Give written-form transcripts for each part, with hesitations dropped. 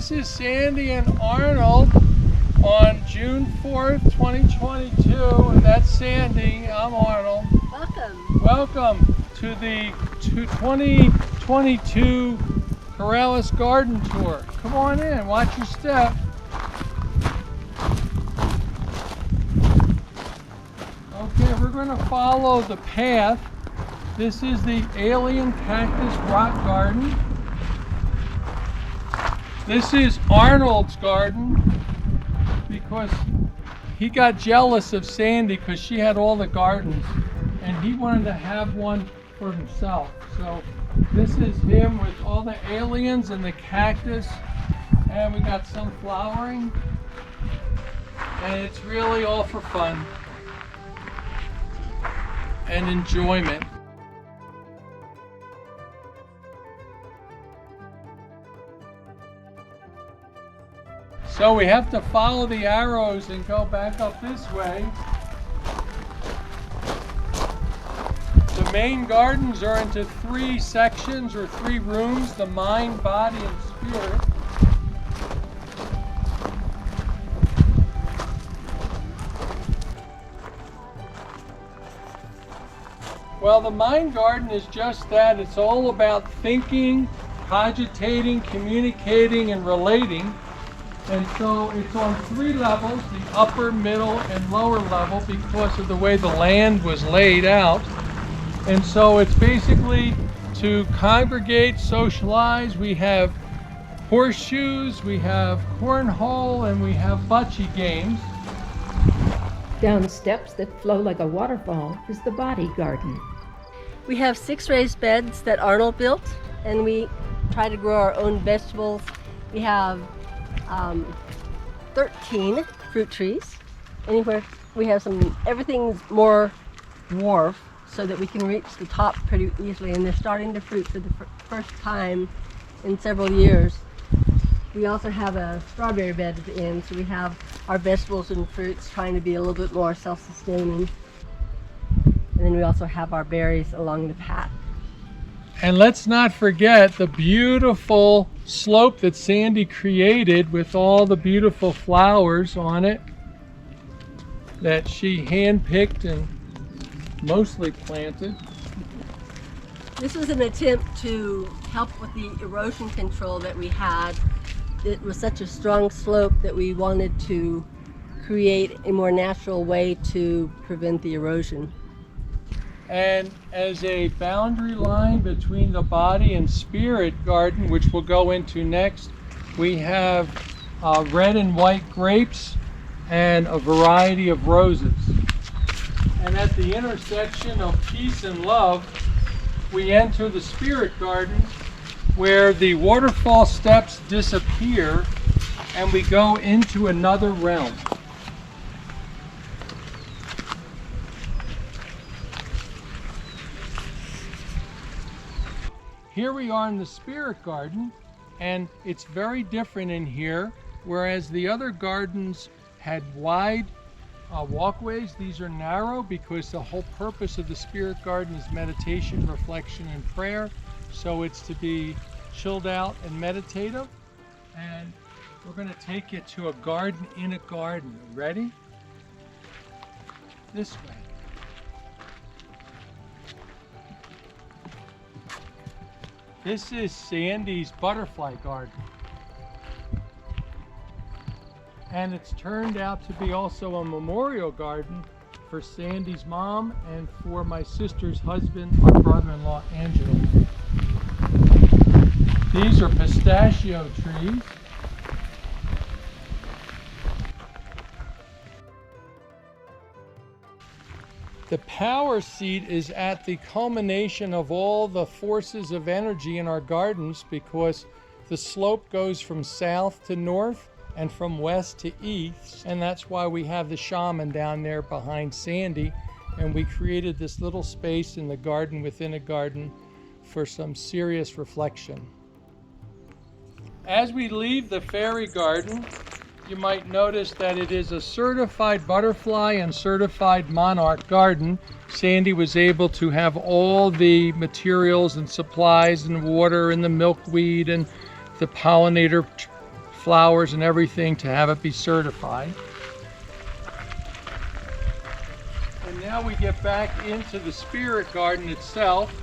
this is Sandy and Arnold on June 4th, 2022. That's Sandy, I'm Arnold. Welcome. Welcome to the 2022 Corrales Garden Tour. Come on in, watch your step. Okay, we're going to follow the path. This is the Alien Cactus Rock Garden. This is Arnold's garden because he got jealous of Sandy because she had all the gardens and he wanted to have one for himself. So this is him with all the aliens and the cactus, and we got some flowering, and it's really all for fun and enjoyment. So we have to follow the arrows and go back up this way. The main gardens are into 3 sections or 3 rooms: the mind, body, and spirit. Well, the mind garden is just that. It's all about thinking, cogitating, communicating, and relating. And so it's on 3 levels, the upper, middle, and lower level, because of the way the land was laid out. And so it's basically to congregate, socialize. We have horseshoes, we have cornhole, and we have bocce games. Down steps that flow like a waterfall is the body garden. We have 6 raised beds that Arnold built, and we try to grow our own vegetables. We have 13 fruit trees. Anywhere we have everything's more dwarf so that we can reach the top pretty easily, and they're starting to fruit for the first time in several years. We also have a strawberry bed at the end, so we have our vegetables and fruits trying to be a little bit more self-sustaining. And then we also have our berries along the path. And let's not forget the beautiful slope that Sandy created with all the beautiful flowers on it that she hand-picked and mostly planted. This was an attempt to help with the erosion control that we had. It was such a strong slope that we wanted to create a more natural way to prevent the erosion. And as a boundary line between the body and spirit garden, which we'll go into next, we have red and white grapes and a variety of roses. And at the intersection of peace and love, we enter the spirit garden where the waterfall steps disappear and we go into another realm. Here we are in the spirit garden, and it's very different in here. Whereas the other gardens had wide walkways, these are narrow because the whole purpose of the spirit garden is meditation, reflection, and prayer. So it's to be chilled out and meditative. And we're going to take you to a garden in a garden. Ready? This way. This is Sandy's butterfly garden. And it's turned out to be also a memorial garden for Sandy's mom and for my sister's husband, our brother-in-law, Angelo. These are pistachio trees. The power seat is at the culmination of all the forces of energy in our gardens because the slope goes from south to north and from west to east, and that's why we have the shaman down there behind Sandy, and we created this little space in the garden within a garden for some serious reflection. As we leave the fairy garden, you might notice that it is a certified butterfly and certified monarch garden. Sandy was able to have all the materials and supplies and water and the milkweed and the pollinator flowers and everything to have it be certified. And now we get back into the spirit garden itself,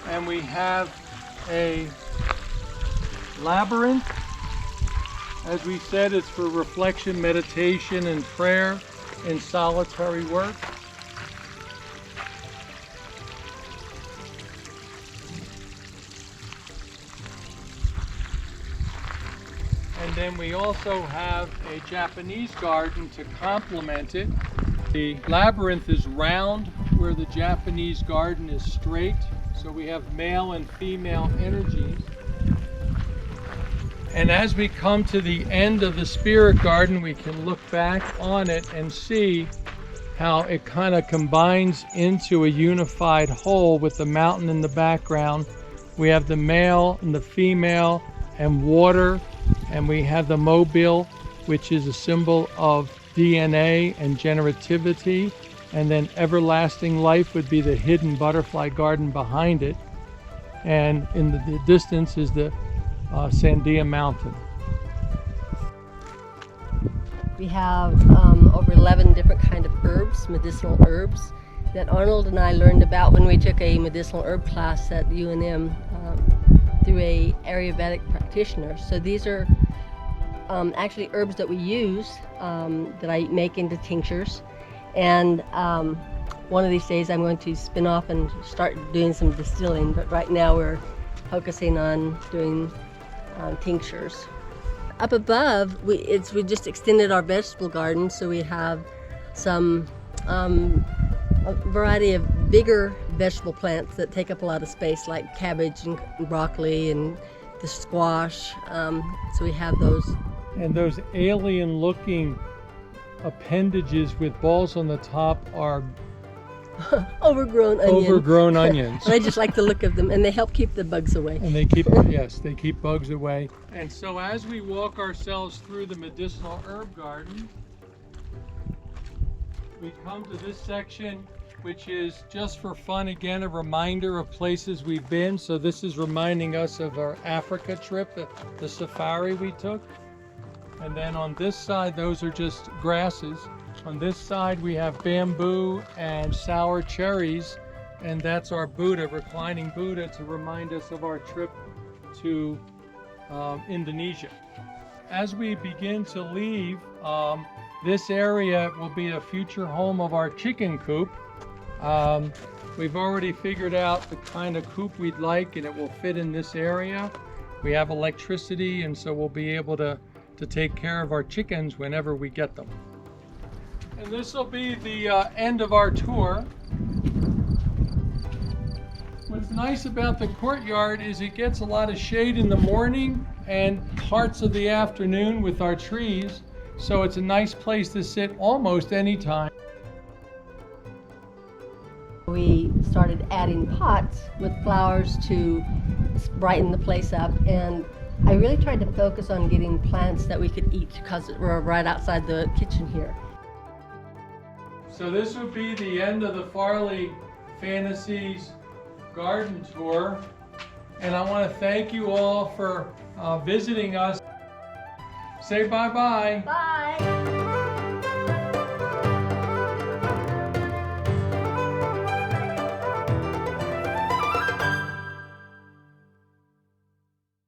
and we have a labyrinth. As we said, it's for reflection, meditation, and prayer in solitary work. And then we also have a Japanese garden to complement it. The labyrinth is round, where the Japanese garden is straight. So we have male and female energies. And as we come to the end of the spirit garden, we can look back on it and see how it kind of combines into a unified whole with the mountain in the background. We have the male and the female and water, and we have the mobile, which is a symbol of DNA and generativity, and then everlasting life would be the hidden butterfly garden behind it, and in the distance is the Sandia Mountain. We have over 11 different kind of herbs, medicinal herbs, that Arnold and I learned about when we took a medicinal herb class at UNM through a Ayurvedic practitioner. So these are actually herbs that we use that I make into tinctures, and one of these days I'm going to spin off and start doing some distilling, but right now we're focusing on doing tinctures. Up above, we just extended our vegetable garden, so we have some a variety of bigger vegetable plants that take up a lot of space, like cabbage and broccoli and the squash. So we have those. And those alien-looking appendages with balls on the top are Overgrown onions. Overgrown onions. I just like the look of them, and they help keep the bugs away. And they keep, yes, they keep bugs away. And so as we walk ourselves through the medicinal herb garden, we come to this section, which is just for fun, again, a reminder of places we've been. So this is reminding us of our Africa trip, the safari we took. And then on this side, those are just grasses. On this side, we have bamboo and sour cherries, and that's our Buddha, reclining Buddha, to remind us of our trip to Indonesia. As we begin to leave, this area will be a future home of our chicken coop. We've already figured out the kind of coop we'd like, and it will fit in this area. We have electricity, and so we'll be able to take care of our chickens whenever we get them. And this will be the end of our tour. What's nice about the courtyard is it gets a lot of shade in the morning and parts of the afternoon with our trees, so it's a nice place to sit almost any time. We started adding pots with flowers to brighten the place up, and I really tried to focus on getting plants that we could eat because we're right outside the kitchen here. So this would be the end of the Farleys Fantasies garden tour, and I want to thank you all for visiting us. Say bye-bye. Bye!